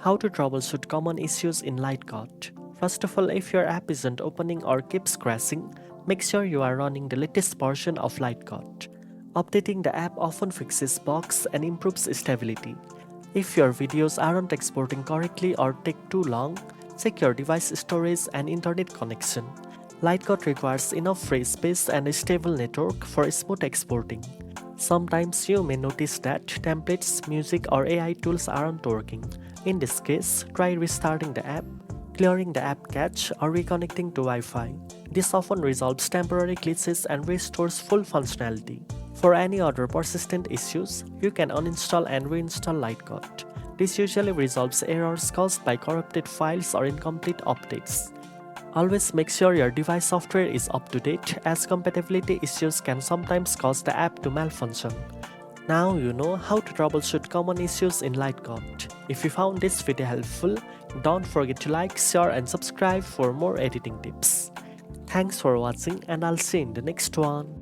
How to troubleshoot common issues in LightCut. First of all, if your app isn't opening or keeps crashing, make sure you are running the latest version of LightCut. Updating the app often fixes bugs and improves stability. If your videos aren't exporting correctly or take too long, check your device storage and internet connection. LightCut requires enough free space and a stable network for smooth exporting. Sometimes you may notice that templates, music, or AI tools aren't working. In this case, try restarting the app, clearing the app cache, or reconnecting to Wi-Fi. This often resolves temporary glitches and restores full functionality. For any other persistent issues, you can uninstall and reinstall LightCut. This usually resolves errors caused by corrupted files or incomplete updates. Always make sure your device software is up to date, as compatibility issues can sometimes cause the app to malfunction. Now you know how to troubleshoot common issues in LightCut. If you found this video helpful, don't forget to like, share and subscribe for more editing tips. Thanks for watching and I'll see you in the next one.